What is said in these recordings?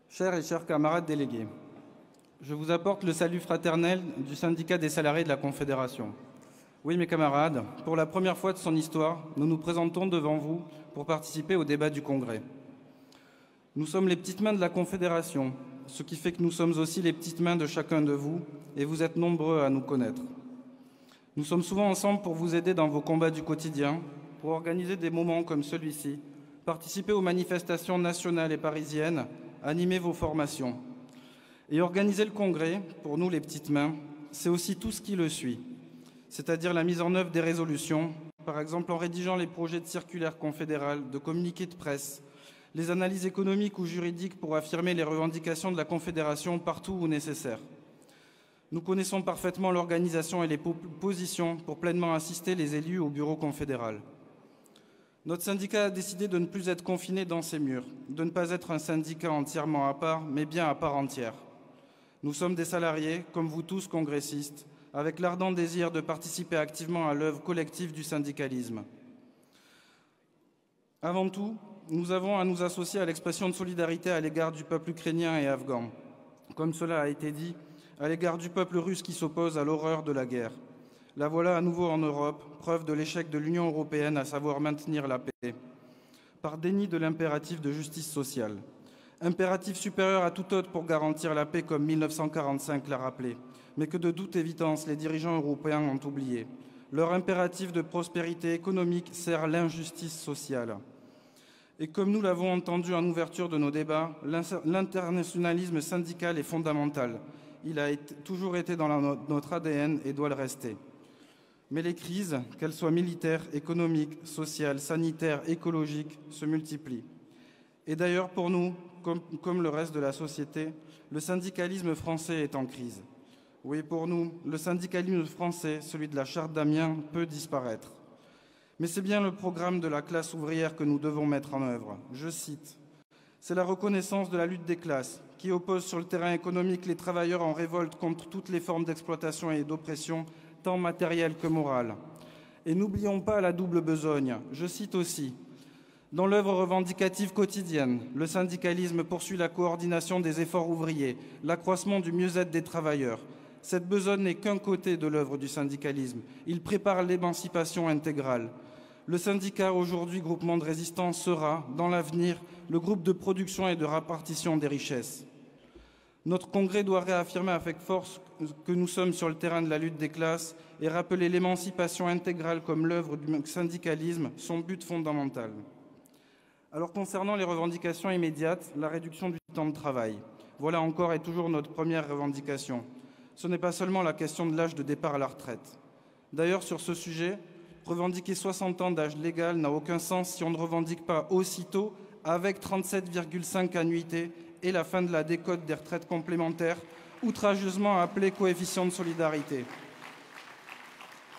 Chers et chers camarades délégués, je vous apporte le salut fraternel du syndicat des salariés de la Confédération. Oui, mes camarades, pour la première fois de son histoire, nous nous présentons devant vous pour participer au débat du Congrès. Nous sommes les petites mains de la Confédération, ce qui fait que nous sommes aussi les petites mains de chacun de vous, et vous êtes nombreux à nous connaître. Nous sommes souvent ensemble pour vous aider dans vos combats du quotidien, pour organiser des moments comme celui-ci, participer aux manifestations nationales et parisiennes, animer vos formations. Et organiser le Congrès, pour nous les petites mains, c'est aussi tout ce qui le suit, c'est-à-dire la mise en œuvre des résolutions, par exemple en rédigeant les projets de circulaires confédérales, de communiqués de presse, les analyses économiques ou juridiques pour affirmer les revendications de la Confédération partout où nécessaire. Nous connaissons parfaitement l'organisation et les positions pour pleinement assister les élus au bureau confédéral. Notre syndicat a décidé de ne plus être confiné dans ses murs, de ne pas être un syndicat entièrement à part, mais bien à part entière. Nous sommes des salariés, comme vous tous congressistes, avec l'ardent désir de participer activement à l'œuvre collective du syndicalisme. Avant tout, nous avons à nous associer à l'expression de solidarité à l'égard du peuple ukrainien et afghan, comme cela a été dit, à l'égard du peuple russe qui s'oppose à l'horreur de la guerre. La voilà à nouveau en Europe, preuve de l'échec de l'Union européenne à savoir maintenir la paix, par déni de l'impératif de justice sociale. Impératif supérieur à tout autre pour garantir la paix, comme 1945 l'a rappelé, mais que de toute évidence les dirigeants européens ont oublié. Leur impératif de prospérité économique sert l'injustice sociale. Et comme nous l'avons entendu en ouverture de nos débats, l'internationalisme syndical est fondamental. Il a toujours été dans notre ADN et doit le rester. Mais les crises, qu'elles soient militaires, économiques, sociales, sanitaires, écologiques, se multiplient. Et d'ailleurs, pour nous, comme le reste de la société, le syndicalisme français est en crise. Oui, pour nous, le syndicalisme français, celui de la Charte d'Amiens, peut disparaître. Mais c'est bien le programme de la classe ouvrière que nous devons mettre en œuvre. Je cite, « C'est la reconnaissance de la lutte des classes qui oppose sur le terrain économique les travailleurs en révolte contre toutes les formes d'exploitation et d'oppression, tant matérielle que morale. Et n'oublions pas la double besogne. Je cite aussi, « Dans l'œuvre revendicative quotidienne, le syndicalisme poursuit la coordination des efforts ouvriers, l'accroissement du mieux-être des travailleurs. Cette besogne n'est qu'un côté de l'œuvre du syndicalisme. Il prépare l'émancipation intégrale. Le syndicat, aujourd'hui groupement de résistance, sera, dans l'avenir, le groupe de production et de répartition des richesses. Notre congrès doit réaffirmer avec force que nous sommes sur le terrain de la lutte des classes et rappeler l'émancipation intégrale comme l'œuvre du syndicalisme, son but fondamental. Alors concernant les revendications immédiates, la réduction du temps de travail. Voilà encore et toujours notre première revendication. Ce n'est pas seulement la question de l'âge de départ à la retraite. D'ailleurs, sur ce sujet, revendiquer 60 ans d'âge légal n'a aucun sens si on ne revendique pas aussitôt, avec 37,5 annuités et la fin de la décote des retraites complémentaires, outrageusement appelée coefficient de solidarité.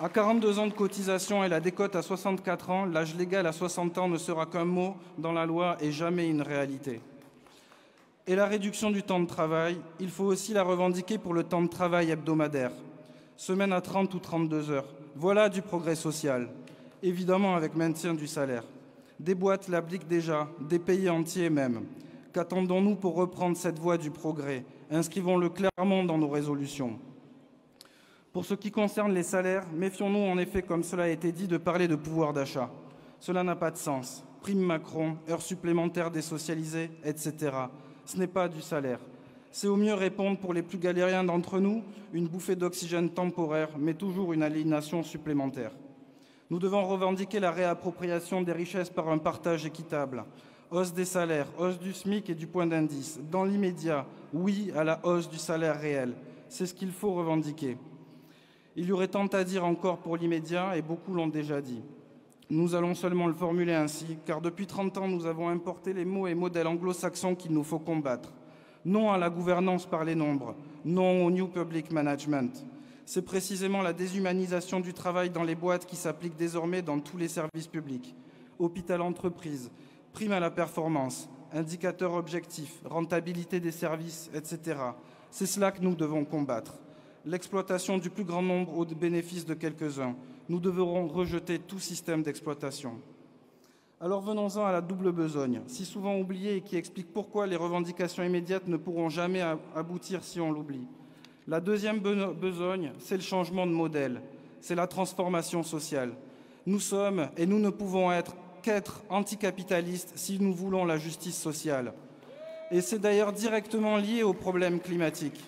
À 42 ans de cotisation et la décote à 64 ans, l'âge légal à 60 ans ne sera qu'un mot dans la loi et jamais une réalité. Et la réduction du temps de travail, il faut aussi la revendiquer pour le temps de travail hebdomadaire. Semaine à 30 ou 32 heures. Voilà du progrès social, évidemment avec maintien du salaire. Des boîtes l'appliquent déjà, des pays entiers même. Qu'attendons-nous pour reprendre cette voie du progrès? Inscrivons-le clairement dans nos résolutions. Pour ce qui concerne les salaires, méfions-nous en effet, comme cela a été dit, de parler de pouvoir d'achat. Cela n'a pas de sens. Prime Macron, heures supplémentaires désocialisées, etc. Ce n'est pas du salaire. C'est au mieux répondre pour les plus galériens d'entre nous, une bouffée d'oxygène temporaire, mais toujours une aliénation supplémentaire. Nous devons revendiquer la réappropriation des richesses par un partage équitable. Hausse des salaires, hausse du SMIC et du point d'indice. Dans l'immédiat, oui à la hausse du salaire réel. C'est ce qu'il faut revendiquer. Il y aurait tant à dire encore pour l'immédiat et beaucoup l'ont déjà dit. Nous allons seulement le formuler ainsi, car depuis 30 ans, nous avons importé les mots et modèles anglo-saxons qu'il nous faut combattre. Non à la gouvernance par les nombres, non au New Public Management. C'est précisément la déshumanisation du travail dans les boîtes qui s'applique désormais dans tous les services publics. Hôpital-entreprise, prime à la performance, indicateurs objectifs, rentabilité des services, etc. C'est cela que nous devons combattre. L'exploitation du plus grand nombre au bénéfice de quelques-uns. Nous devrons rejeter tout système d'exploitation. Alors venons-en à la double besogne, si souvent oubliée et qui explique pourquoi les revendications immédiates ne pourront jamais aboutir si on l'oublie. La deuxième besogne, c'est le changement de modèle, c'est la transformation sociale. Nous sommes et nous ne pouvons qu'être anticapitalistes si nous voulons la justice sociale. Et c'est d'ailleurs directement lié au problème climatique.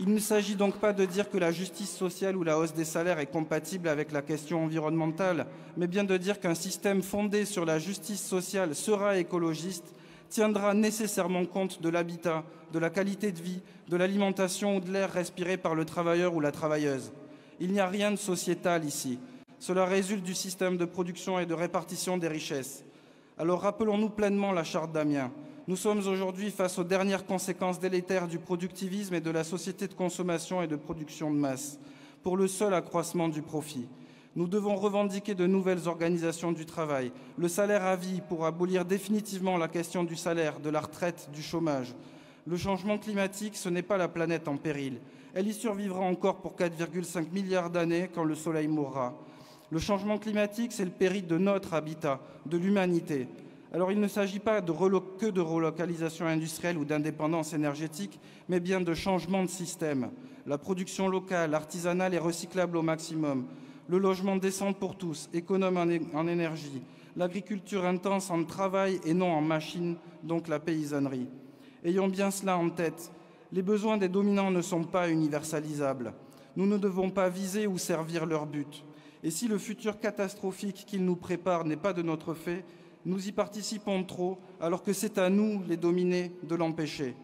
Il ne s'agit donc pas de dire que la justice sociale ou la hausse des salaires est compatible avec la question environnementale, mais bien de dire qu'un système fondé sur la justice sociale sera écologiste, tiendra nécessairement compte de l'habitat, de la qualité de vie, de l'alimentation ou de l'air respiré par le travailleur ou la travailleuse. Il n'y a rien de sociétal ici. Cela résulte du système de production et de répartition des richesses. Alors rappelons-nous pleinement la charte d'Amiens. Nous sommes aujourd'hui face aux dernières conséquences délétères du productivisme et de la société de consommation et de production de masse, pour le seul accroissement du profit. Nous devons revendiquer de nouvelles organisations du travail, le salaire à vie pour abolir définitivement la question du salaire, de la retraite, du chômage. Le changement climatique, ce n'est pas la planète en péril. Elle y survivra encore pour 4,5 milliards d'années quand le soleil mourra. Le changement climatique, c'est le péril de notre habitat, de l'humanité. Alors il ne s'agit pas que de relocalisation industrielle ou d'indépendance énergétique, mais bien de changement de système. La production locale, artisanale et recyclable au maximum, le logement décent pour tous, économe en énergie, l'agriculture intense en travail et non en machine, donc la paysannerie. Ayons bien cela en tête. Les besoins des dominants ne sont pas universalisables. Nous ne devons pas viser ou servir leur but. Et si le futur catastrophique qu'ils nous préparent n'est pas de notre fait, nous y participons trop, alors que c'est à nous, les dominés, de l'empêcher.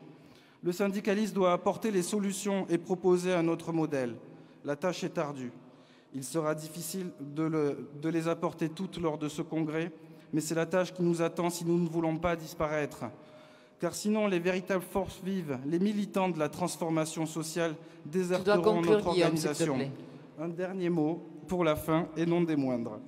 Le syndicalisme doit apporter les solutions et proposer un autre modèle. La tâche est ardue. Il sera difficile de les apporter toutes lors de ce congrès, mais c'est la tâche qui nous attend si nous ne voulons pas disparaître. Car sinon, les véritables forces vives, les militants de la transformation sociale, déserteront notre organisation. Guillaume, un dernier mot pour la fin et non des moindres.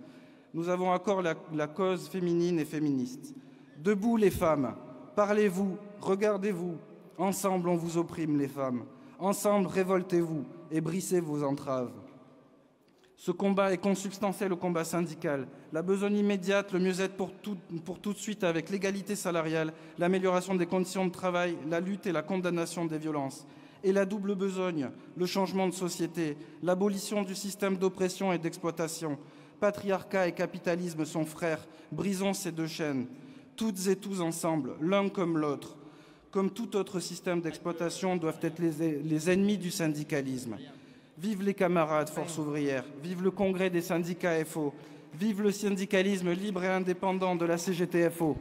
Nous avons à cœur la cause féminine et féministe. Debout les femmes, parlez-vous, regardez-vous. Ensemble, on vous opprime les femmes. Ensemble, révoltez-vous et brissez vos entraves. Ce combat est consubstantiel au combat syndical. La besogne immédiate, le mieux-être pour tout de suite avec l'égalité salariale, l'amélioration des conditions de travail, la lutte et la condamnation des violences. Et la double besogne, le changement de société, l'abolition du système d'oppression et d'exploitation. Patriarcat et capitalisme sont frères, brisons ces deux chaînes, toutes et tous ensemble, l'un comme l'autre. Comme tout autre système d'exploitation, doivent être les ennemis du syndicalisme. Vive les camarades forces ouvrières, vive le congrès des syndicats FO, vive le syndicalisme libre et indépendant de la CGT-FO.